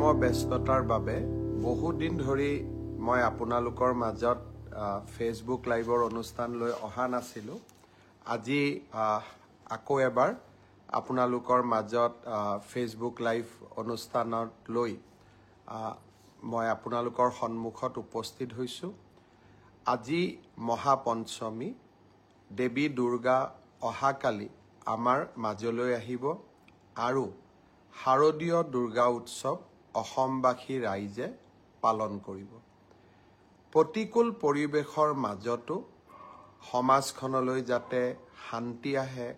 কৰ্মব্যস্ততাৰ বাবে বহুদিন ধৰি মই আপোনালোকৰ মাজত ফেচবুক লাইভৰ অনুষ্ঠান লৈ অহা নাছিলোঁ। আজি আকৌ এবাৰ আপোনালোকৰ মাজত ফেচবুক লাইভ অনুষ্ঠানত লৈ মই আপোনালোকৰ সন্মুখত উপস্থিত হৈছোঁ। আজি মহাপঞ্চমী, দেৱী দুৰ্গা অহাকালি আমাৰ মাজলৈ আহিব আৰু শাৰদীয় দুৰ্গা উৎসৱ অসমবাসী ৰাইজে পালন কৰিব। প্ৰতিকূল পৰিৱেশৰ মাজতো সমাজখনলৈ যাতে শান্তি আহে,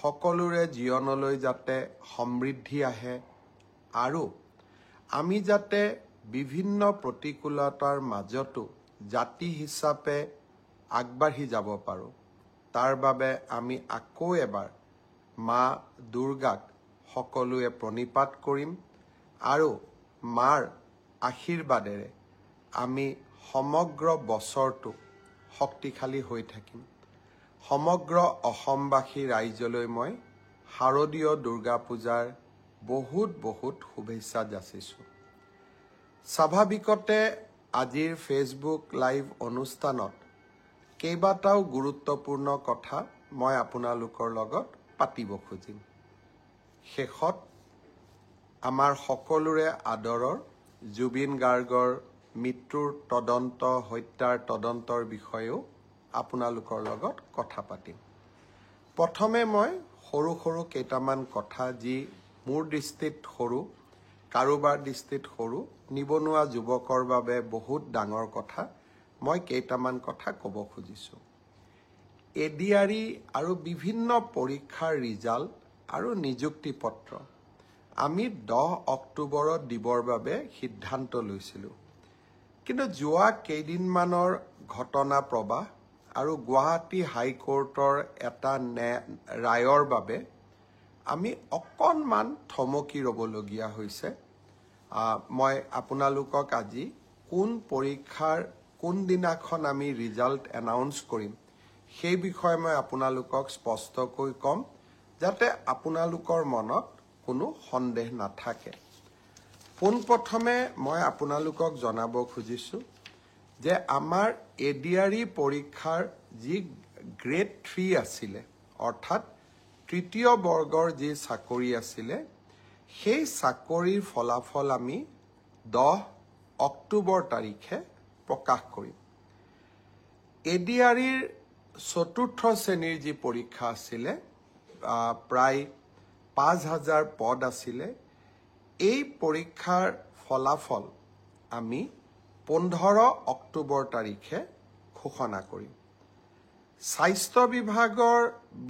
সকলোৰে জীৱনলৈ যাতে সমৃদ্ধি আহে আৰু আমি যাতে বিভিন্ন প্ৰতিকূলতাৰ মাজতো জাতি হিচাপে আগবাঢ়ি যাব পাৰোঁ, তাৰ বাবে আমি আকৌ এবাৰ মা দুৰ্গাক সকলোৱে প্ৰণিপাত কৰিম আৰু মাৰ আশীৰ্বাদেৰে আমি সমগ্ৰ বছৰটো শক্তিশালী হৈ থাকিম। সমগ্ৰ অসমবাসী ৰাইজলৈ মই শাৰদীয় দুৰ্গা পূজাৰ বহুত শুভেচ্ছা যাচিছোঁ। স্বাভাৱিকতে আজিৰ ফেচবুক লাইভ অনুষ্ঠানত কেইবাটাও গুৰুত্বপূৰ্ণ কথা মই আপোনালোকৰ লগত পাতিব খুজিম। শেষত আমাৰ সকলোৰে আদৰৰ জুবিন গাৰ্গৰ মৃত্যুৰ হত্যাৰ তদন্তৰ বিষয়েও আপোনালোকৰ লগত কথা পাতিম। প্ৰথমে মই সৰু কেইটামান কথা, যি মোৰ দৃষ্টিত সৰু, কাৰোবাৰ দৃষ্টিত সৰু, নিবনুৱা যুৱকৰ বাবে বহুত ডাঙৰ কথা, মই কেইটামান কথা ক'ব খুজিছোঁ। এডিআৰই আৰু বিভিন্ন পৰীক্ষাৰ ৰিজাল্ট আৰু নিযুক্তি পত্ৰ আমি 10 অক্টোবৰত দিবৰ বাবে সিদ্ধান্ত লৈছিলোঁ। কিন্তু যোৱা কেইদিনমানৰ ঘটনা প্ৰবাহ আৰু গুৱাহাটী হাইকোৰ্টৰ এটা ৰায়ৰ বাবে আমি অকণমান থমকি ৰ'বলগীয়া হৈছে। মই আপোনালোকক আজি কোন পৰীক্ষাৰ কোনদিনাখন আমি ৰিজাল্ট এনাউন্স কৰিম সেই বিষয়ে মই আপোনালোকক স্পষ্টকৈ ক'ম, যাতে আপোনালোকৰ মনত কোনো সন্দেহ নাথাকে। পোনপ্ৰথমে মই আপোনালোকক জনাব খুজিছোঁ যে আমাৰ এডিআৰই পৰীক্ষাৰ যি গ্ৰেড 3 আছিলে, অৰ্থাৎ তৃতীয় বৰ্গৰ যি চাকৰি আছিলে, সেই চাকৰিৰ ফলাফল আমি 10 অক্টোবৰ তাৰিখে প্ৰকাশ কৰিম। এডিআৰইৰ চতুৰ্থ শ্ৰেণীৰ যি পৰীক্ষা আছিলে, প্ৰায় 5000 পদ আছিলে, এই পৰীক্ষাৰ ফলাফল আমি 15 অক্টোবৰ তাৰিখে ঘোষণা কৰিম। স্বাস্থ্য বিভাগৰ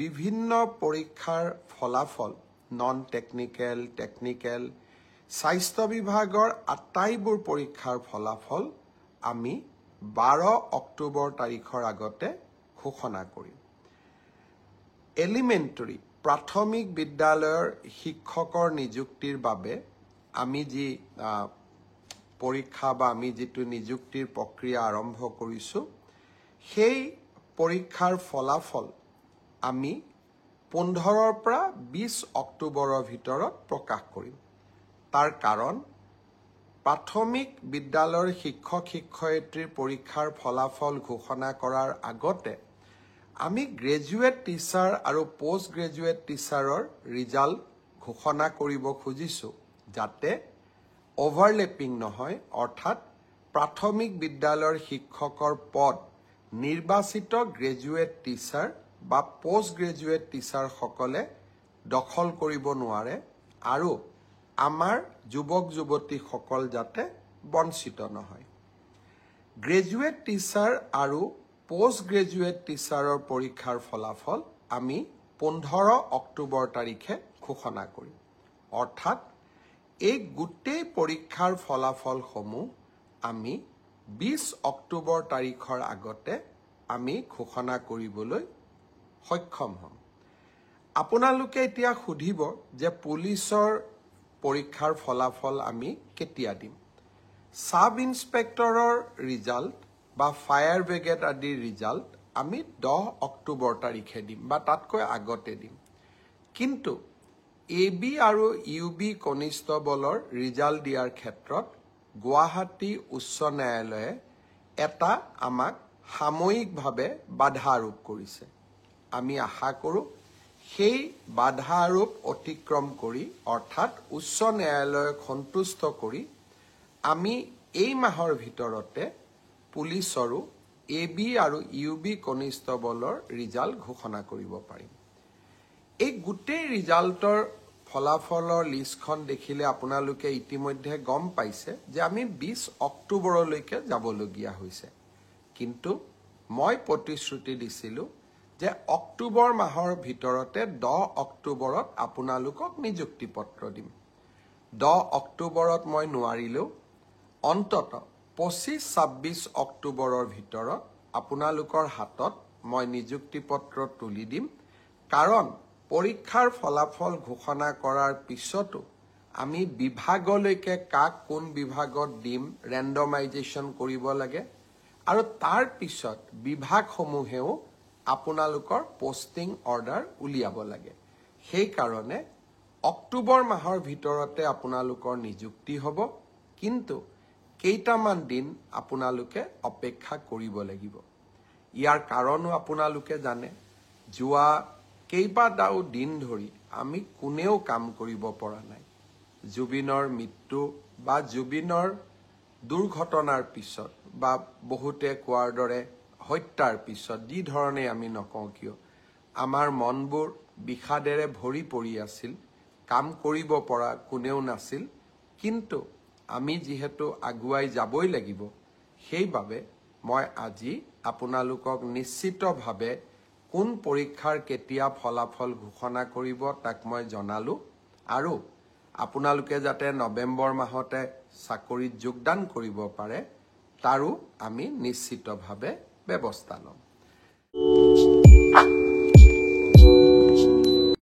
বিভিন্ন পৰীক্ষাৰ ফলাফল, নন টেকনিকেল, টেকনিকেল, স্বাস্থ্য বিভাগৰ আটাইবোৰ পৰীক্ষাৰ ফলাফল আমি 12 অক্টোবৰ তাৰিখৰ আগতে ঘোষণা কৰিম। এলিমেণ্টাৰী প্ৰাথমিক বিদ্যালয়ৰ শিক্ষকৰ নিযুক্তিৰ বাবে আমি যি পৰীক্ষা বা আমি যিটো নিযুক্তিৰ প্ৰক্ৰিয়া আৰম্ভ কৰিছোঁ, সেই পৰীক্ষাৰ ফলাফল আমি 15 পৰা 20 অক্টোবৰৰ ভিতৰত প্ৰকাশ কৰিম। তাৰ কাৰণ, প্ৰাথমিক বিদ্যালয়ৰ শিক্ষক-শিক্ষয়িত্ৰীৰ পৰীক্ষাৰ ফলাফল ঘোষণা কৰাৰ আগতে আমি গ্ৰেজুৱেট টিচাৰ আৰু পোষ্ট গ্ৰেজুৱেট টিচাৰৰ ৰিজাল্ট ঘোষণা কৰিব খুজিছোঁ, যাতে অভাৰলেপিং নহয়, অৰ্থাৎ প্ৰাথমিক বিদ্যালয়ৰ শিক্ষকৰ পদ নিৰ্বাচিত গ্ৰেজুৱেট টিচাৰ বা পোষ্ট গ্ৰেজুৱেট টিচাৰসকলে দখল কৰিব নোৱাৰে আৰু আমাৰ যুৱক-যুৱতীসকল যাতে বঞ্চিত নহয়। গ্ৰেজুৱেট টিচাৰ আৰু পোষ্ট গ্ৰেজুৱেট টিচাৰৰ পৰীক্ষাৰ ফলাফল আমি 15 অক্টোবৰ তাৰিখে ঘোষণা কৰিম। অৰ্থাৎ এই গোটেই পৰীক্ষাৰ ফলাফলসমূহ আমি 20 অক্টোবৰ তাৰিখৰ আগতে আমি ঘোষণা কৰিবলৈ সক্ষম হ'ম। আপোনালোকে এতিয়া সুধিব যে পুলিচৰ পৰীক্ষাৰ ফলাফল আমি কেতিয়া দিম? সাব ইন্সপেক্টৰৰ ৰিজাল্ট বা ফায়াৰ ব্ৰিগেড আদিৰ ৰিজাল্ট আমি 10 অক্টোবৰ তাৰিখে দিম বা তাতকৈ আগতে দিম। কিন্তু AB আৰু UB কনিষ্টবলৰ ৰিজাল্ট দিয়াৰ ক্ষেত্ৰত গুৱাহাটী উচ্চ ন্যায়ালয়ে এটা আমাক সাময়িকভাৱে বাধা আৰোপ কৰিছে। আমি আশা কৰোঁ সেই বাধা আৰোপ অতিক্ৰম কৰি অৰ্থাৎ উচ্চ ন্যায়ালয়ক সন্তুষ্ট কৰি আমি এই মাহৰ ভিতৰতে পুলিচৰো AB আৰু UB কনিষ্টবলৰ ৰিজাল্ট ঘোষণা কৰিব পাৰিম। এই গোটেই ৰিজাল্টৰ ফলাফলৰ লিষ্টখন দেখিলে আপোনালোকে ইতিমধ্যে গম পাইছে যে আমি 20 অক্টোবৰলৈকে যাবলগীয়া হৈছে। কিন্তু মই প্ৰতিশ্ৰুতি দিছিলোঁ যে অক্টোবৰ মাহৰ ভিতৰতে 10 অক্টোবৰত আপোনালোকক নিযুক্তি পত্ৰ দিম। 10 অক্টোবৰত মই নোৱাৰিলেও অন্তত 25-26 অক্টোবৰৰ ভিতৰত আপোনালোকৰ হাতত মই নিযুক্তি পত্ৰ তুলি দিম। কাৰণ পৰীক্ষাৰ ফলাফল ঘোষণা কৰাৰ পিছতো আমি বিভাগলৈকে কাক কোন বিভাগত দিম ৰেণ্ডমাইজেশ্যন কৰিব লাগে আৰু তাৰ পিছত বিভাগসমূহেও আপোনালোকৰ পোষ্টিং অৰ্ডাৰ উলিয়াব লাগে। সেইকাৰণে অক্টোবৰ মাহৰ ভিতৰতে আপোনালোকৰ নিযুক্তি হ'ব, কিন্তু কেইটামান দিন আপোনালোকে অপেক্ষা কৰিব লাগিব। ইয়াৰ কাৰণো আপোনালোকে জানে, যোৱা কেইবাটাও দিন ধৰি আমি কোনেও কাম কৰিব পৰা নাই। জুবিনৰ মৃত্যু বা জুবিনৰ দুৰ্ঘটনাৰ পিছত বা বহুতে কোৱাৰ দৰে হত্যাৰ পিছত যি ধৰণে আমি নকওঁ কিয় আমাৰ মনবোৰ বিষাদেৰে ভৰি পৰি আছিল, কাম কৰিব পৰা কোনেও নাছিল। কিন্তু আমি যিহেতু আগুৱাই যাবই লাগিব, সেইবাবে মই আজি আপোনালোকক নিশ্চিতভাৱে কোন পৰীক্ষাৰ কেতিয়া ফলাফল ঘোষণা কৰিব তাক মই জনালোঁ আৰু আপোনালোকে যাতে নৱেম্বৰ মাহতে চাকৰিত যোগদান কৰিব পাৰে তাৰো আমি নিশ্চিতভাৱে ব্যৱস্থা ল'ম।